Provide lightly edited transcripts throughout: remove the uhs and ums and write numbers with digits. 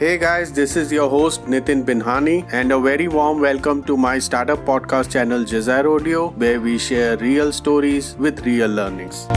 Hey guys, this is your host Nitin Binhani and a very warm welcome to my startup podcast channel Desire Audio, where we share real stories with real learnings.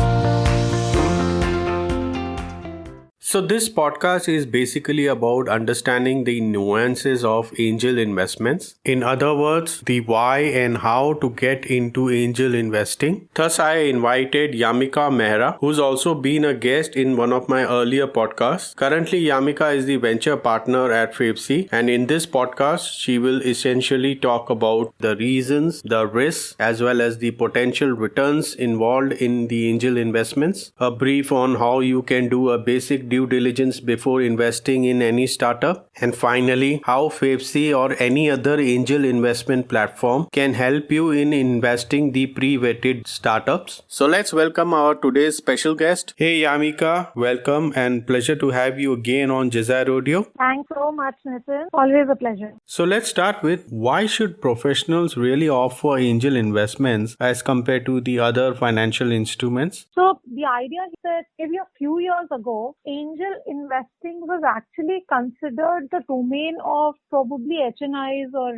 So this podcast is basically about understanding the nuances of angel investments. In other words, the why and how to get into angel investing. Thus, I invited Yamika Mehra, who's also been a guest in one of my earlier podcasts. Currently, Yamika is the venture partner at Favcy, and in this podcast, she will essentially talk about the reasons, the risks, as well as the potential returns involved in the angel investments. A brief on how you can do a basic due diligence before investing in any startup, and finally how Favcy or any other angel investment platform can help you in investing the pre-vetted startups. So let's welcome our today's special guest. Hey Yamika, welcome and pleasure to have you again on Desire Audio. Thanks so much, Nitin. Always a pleasure. So let's start with, why should professionals really offer angel investments as compared to the other financial instruments? So the idea is that maybe a few years ago, angel investing was actually considered the domain of probably HNIs or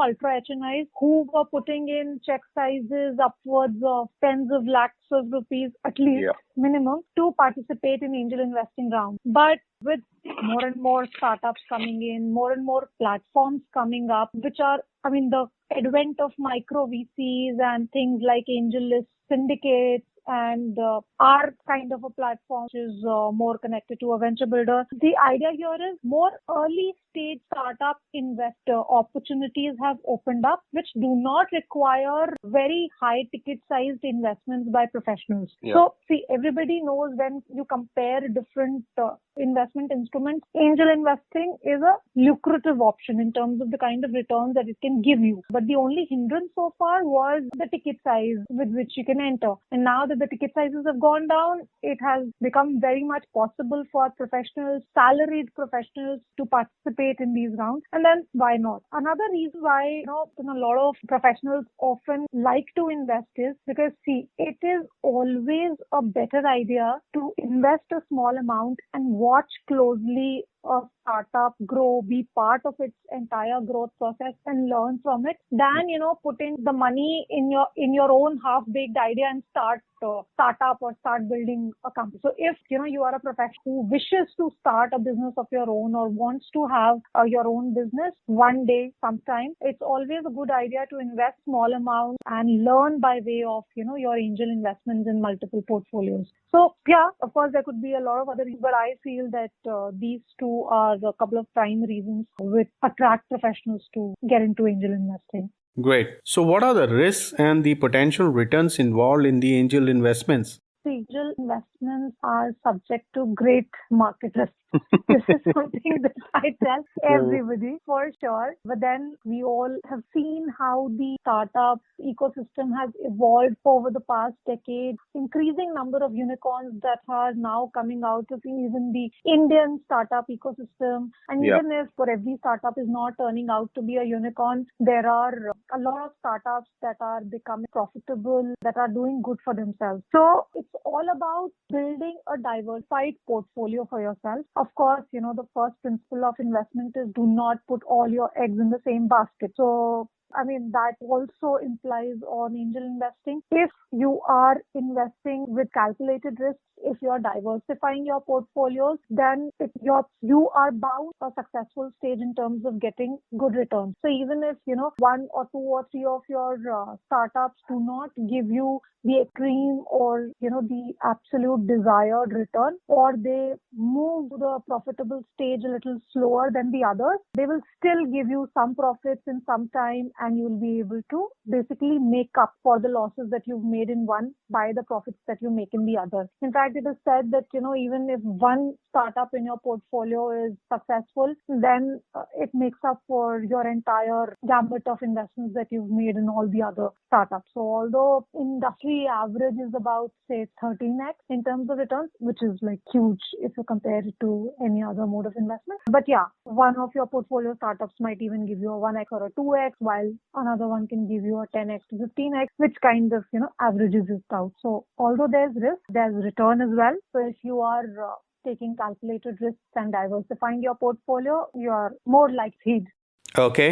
ultra HNIs who were putting in check sizes upwards of tens of lakhs of rupees at least minimum to participate in angel investing rounds. But with more and more startups coming in, more and more platforms coming up, which are, the advent of micro VCs and things like AngelList syndicates and our kind of a platform which is more connected to a venture builder. The idea here is more early stage startup investor opportunities have opened up, which do not require very high ticket sized investments by professionals. So see, everybody knows when you compare different investment instruments, angel investing is a lucrative option in terms of the kind of returns that it can give you. But the only hindrance so far was the ticket size with which you can enter. And now that the ticket sizes have gone down, it has become very much possible for professionals, salaried professionals to participate in these rounds. And then why not? Another reason why a lot of professionals often like to invest is because, see, it is always a better idea to invest a small amount and watch closely a startup grow, be part of its entire growth process and learn from it than, putting the money in your own half-baked idea and start up or start building a company. So if, you are a professional who wishes to start a business of your own or wants to have your own business one day, sometime, it's always a good idea to invest small amounts and learn by way of, your angel investments in multiple portfolios. So yeah, of course, there could be a lot of other reasons, but I feel that these two are a couple of prime reasons which attract professionals to get into angel investing. Great. So what are the risks and the potential returns involved in the angel investments? Angel investments are subject to great market risk. This is something that I tell everybody for sure. But then we all have seen how the startup ecosystem has evolved over the past decade. Increasing number of unicorns that are now coming out of even the Indian startup ecosystem. And even if for every startup is not turning out to be a unicorn, there are a lot of startups that are becoming profitable, that are doing good for themselves. So it's all about building a diversified portfolio for yourself. Of course, the first principle of investment is do not put all your eggs in the same basket. So that also implies on angel investing. If you are investing with calculated risks, if you are diversifying your portfolios, then you are bound a successful stage in terms of getting good returns. So even if, one or two or three of your startups do not give you the extreme or, the absolute desired return, or they move to the profitable stage a little slower than the others, they will still give you some profits in some time, and you'll be able to basically make up for the losses that you've made in one by the profits that you make in the other. In fact, it is said that, even if one startup in your portfolio is successful, then it makes up for your entire gamut of investments that you've made in all the other startups. So although industry average is about, say, 13x in terms of returns, which is like huge if you compare it to any other mode of investment. But yeah, one of your portfolio startups might even give you a 1x or a 2x, while another one can give you a 10x to 15x, which kind of, averages it out. So although there's risk, there's return as well. So if you are taking calculated risks and diversifying your portfolio, you're more like seed. Okay.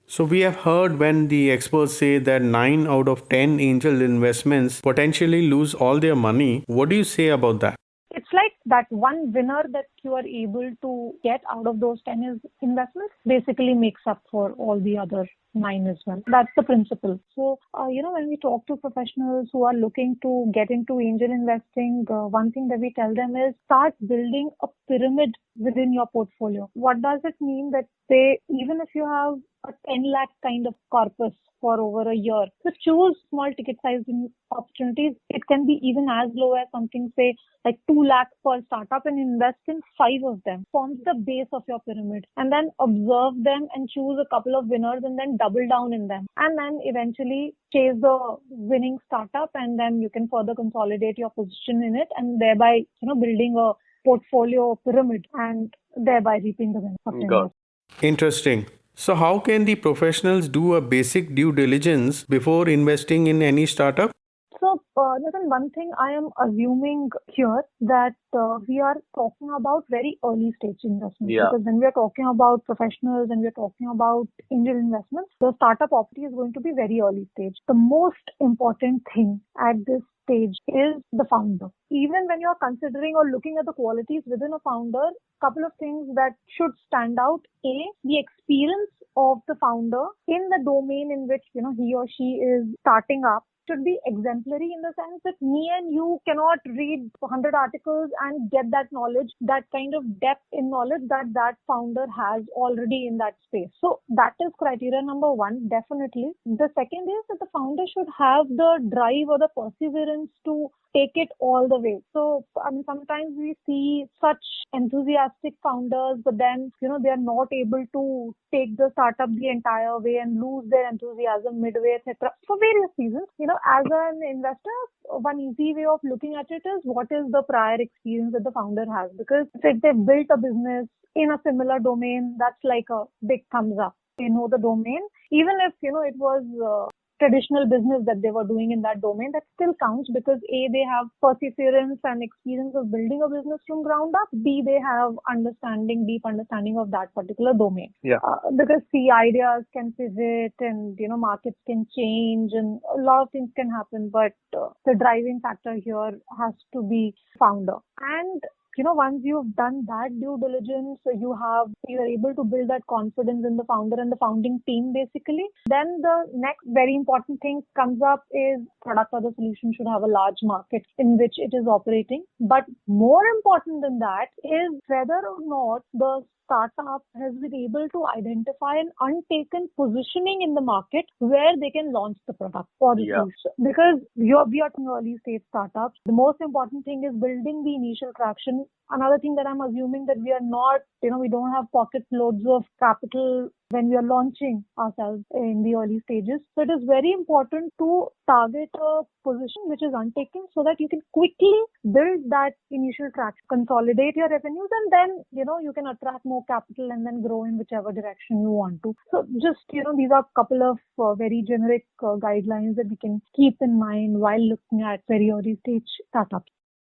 So we have heard when the experts say that 9 out of 10 angel investments potentially lose all their money. What do you say about that? It's like that one winner that you are able to get out of those 10 investments basically makes up for all the other 9 as well. That's the principle. So, when we talk to professionals who are looking to get into angel investing, one thing that we tell them is start building a pyramid within your portfolio. What does it mean? That even if you have a 10 lakh kind of corpus for over a year, to choose small ticket size opportunities, it can be even as low as something, say, like 2 lakh per startup, and invest in 5 of them. Forms the base of your pyramid, and then observe them and choose a couple of winners and then double down in them. And then eventually chase the winning startup, and then you can further consolidate your position in it, and thereby, building a portfolio pyramid and thereby reaping the benefits. Interesting. So how can the professionals do a basic due diligence before investing in any startup? So, Nathan, one thing I am assuming here that we are talking about very early stage investments. Yeah. Because when we are talking about professionals and we are talking about angel investments, the startup opportunity is going to be very early stage. The most important thing at this stage is the founder. Even when you are considering or looking at the qualities within a founder, couple of things that should stand out. A, the experience of the founder in the domain in which he or she is starting up should be exemplary, in the sense that me and you cannot read 100 articles and get that knowledge, that kind of depth in knowledge that founder has already in that space. So that is criteria number 1, definitely. The second is that the founder should have the drive or the perseverance to take it all the way. So, sometimes we see such enthusiastic founders, but then, they are not able to take the startup the entire way and lose their enthusiasm midway, etc. For various reasons. As an investor, one easy way of looking at it is what is the prior experience that the founder has. Because if they've built a business in a similar domain, that's like a big thumbs up. They know the domain. Even if, it was traditional business that they were doing in that domain, that still counts, because A, they have perseverance and experience of building a business from ground up. B, they have deep understanding of that particular domain. Yeah. Because C, ideas can pivot and, markets can change and a lot of things can happen. But the driving factor here has to be founder. And once you've done that due diligence, you are able to build that confidence in the founder and the founding team, basically. Then the next very important thing comes up is product or the solution should have a large market in which it is operating. But more important than that is whether or not the startup has been able to identify an untaken positioning in the market where they can launch the product or the solution. Because we are talking early stage startups, the most important thing is building the initial traction. Another thing that I'm assuming that we are not, we don't have pocket loads of capital when we are launching ourselves in the early stages. So it is very important to target a position which is untaken so that you can quickly build that initial traction, consolidate your revenues, and then, you can attract more capital and then grow in whichever direction you want to. So just, these are a couple of very generic guidelines that we can keep in mind while looking at very early stage startups.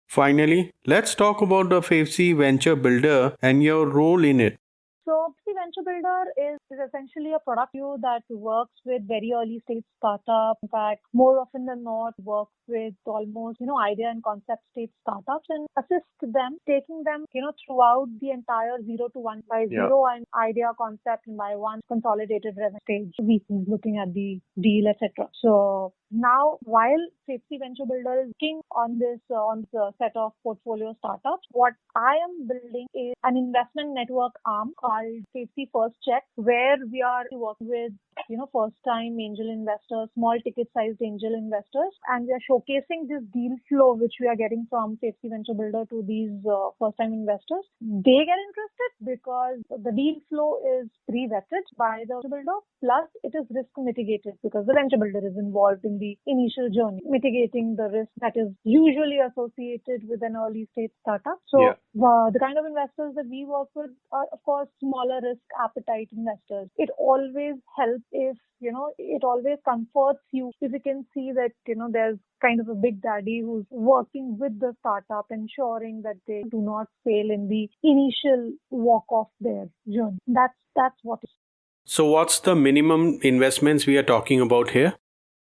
Finally, let's talk about the Favcy Venture Builder and your role in it. So, Favcy Venture Builder is essentially a product that works with very early stage startups. In fact, more often than not, works with almost, idea and concept stage startups and assist them, taking them, throughout the entire 0 to 1 by 0 and idea, concept, and by 1 consolidated revenue stage. VCs looking at the deal, etc. So now, while Favcy Venture Builder is working on this set of portfolio startups, what I am building is an investment network arm called Favcy First Check, where we are working with first-time angel investors, small ticket-sized angel investors, and we are showcasing this deal flow which we are getting from Favcy Venture Builder to these first-time investors. They get interested because the deal flow is pre-vetted by the venture builder, plus it is risk mitigated because the venture builder is involved in the initial journey, mitigating the risk that is usually associated with an early stage startup. So the kind of investors that we work with are, of course, smaller risk appetite investors. It always helps if, it always comforts you if you can see that, there's kind of a big daddy who's working with the startup, ensuring that they do not fail in the initial walk of their journey. That's what it is. So what's the minimum investments we are talking about here?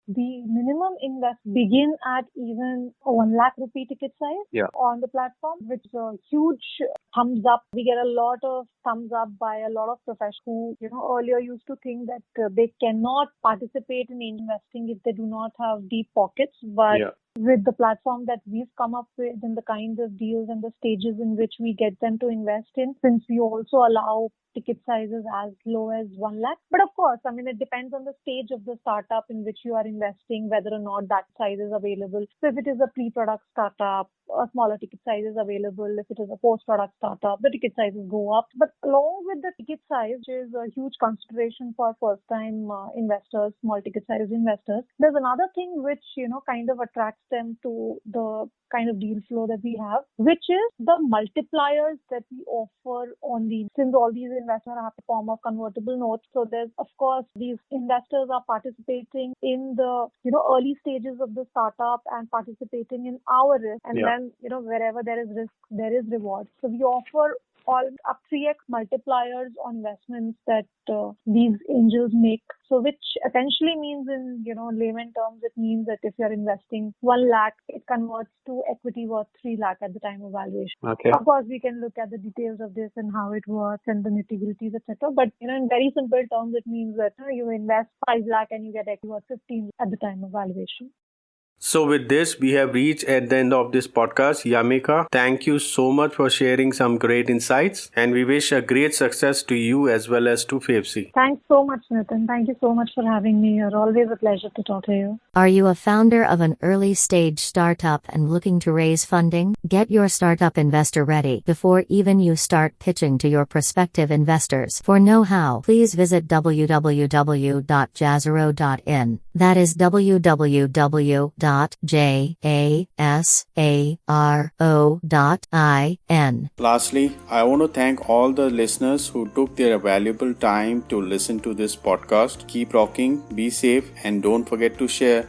The minimum invest begin at even a 1 lakh rupee ticket size on the platform, which is a huge thumbs up. We get a lot of thumbs up by a lot of professionals who, earlier used to think that they cannot participate in investing if they do not have deep pockets. But with the platform that we've come up with and the kinds of deals and the stages in which we get them to invest in, since we also allow ticket sizes as low as 1 lakh. But of course, it depends on the stage of the startup in which you are investing, whether or not that size is available. So if it is a pre-product startup, a smaller ticket size is available. If it is a post-product startup, the ticket sizes go up. But along with the ticket size, which is a huge consideration for first-time investors, small ticket size investors, there's another thing which, kind of attracts them to the kind of deal flow that we have, which is the multipliers that we offer on these. Since all these investors have a form of convertible notes, so there's, of course, these investors are participating in the, early stages of the startup and participating in our risk. And then, wherever there is risk, there is reward. So we offer all up 3x multipliers on investments that these angels make. So which essentially means in, layman terms, it means that if you're investing 1 lakh, it converts to equity worth 3 lakh at the time of valuation. Okay. Of course, we can look at the details of this and how it works and the nitty-gritties, etc. But, in very simple terms, it means that you invest 5 lakh and you get equity worth 15 at the time of valuation. So with this, we have reached at the end of this podcast. Yamika, thank you so much for sharing some great insights, and we wish a great success to you as well as to Favcy. Thanks so much, Nitin. Thank you so much for having me here. Always a pleasure to talk to you. Are you a founder of an early stage startup and looking to raise funding? Get your startup investor ready before even you start pitching to your prospective investors. For know-how, please visit www.jazaro.in. That is www.jasaro.in. Lastly, I want to thank all the listeners who took their valuable time to listen to this podcast. Keep rocking, be safe, and don't forget to share.